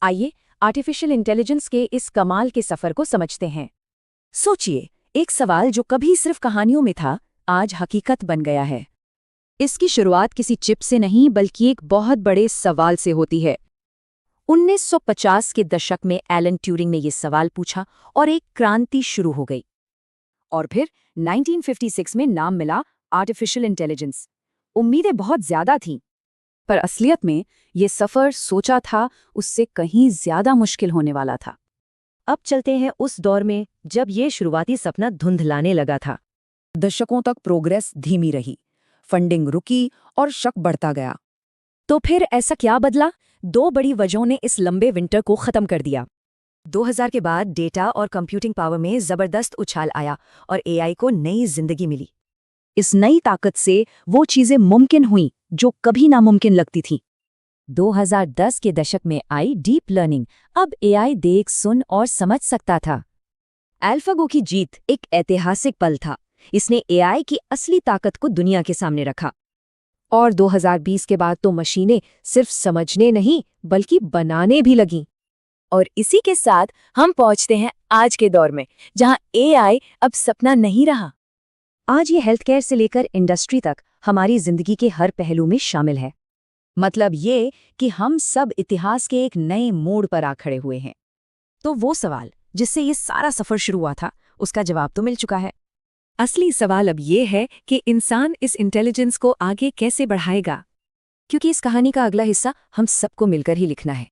आइए artificial intelligence के इस कमाल के सफर को समझते हैं। सोचिए, एक सवाल जो कभी सिर्फ कहानियों में था, आज हकीकत बन गया है। इसकी शुरुआत किसी चिप से नहीं बल्कि एक बहुत बड़े सवाल से होती है। 1950 के दशक में एलन ट्यूरिंग ने यह सवाल पूछा और एक क्रांति शुरू हो गई। और फिर 1956 में नाम मिला आर्टिफिशियल इंटेलिजेंस। उम्मीदें बहुत ज्यादा थीं, पर असलियत में ये सफ़र सोचा था उससे कहीं ज्यादा मुश्किल होने वाला था। अब चलते हैं उस दौर में जब ये शुरुआती सपना धुंधलाने लगा था। दशकों तक प्रोग्रेस धीमी रही, फंडिंग रुकी और शक बढ़ता गया। तो फिर ऐसा क्या बदला? दो बड़ी वजहों ने इस लंबे विंटर को खत्म कर दिया। 2000 के बाद डेटा और कंप्यूटिंग पावर में जबरदस्त उछाल आया और एआई को नई जिंदगी मिली। इस नई ताकत से वो चीजें मुमकिन हुईं जो कभी नामुमकिन लगती थीं। 2010 के दशक में आई डीप लर्निंग। अब एआई देख, सुन और समझ सकता था। अल्फागो की जीत एक ऐतिहासिक पल था। इसने एआई की असली ताकत को दुनिया के सामने रखा। और 2020 के बाद तो मशीनें सिर्फ समझने नहीं बल्कि बनाने भी लगीं। और इसी के साथ हम पहुंचते हैं आज के दौर में, जहां एआई अब सपना नहीं रहा। आज ये हेल्थ केयर से लेकर इंडस्ट्री तक हमारी जिंदगी के हर पहलू में शामिल है। मतलब ये कि हम सब इतिहास के एक नए मोड़ पर आ खड़े हुए हैं। तो वो सवाल जिससे ये सारा सफर शुरू हुआ था, उसका जवाब तो मिल चुका है। असली सवाल अब ये है कि इंसान इस इंटेलिजेंस को आगे कैसे बढ़ाएगा, क्योंकि इस कहानी का अगला हिस्सा हम सबको मिलकर ही लिखना है।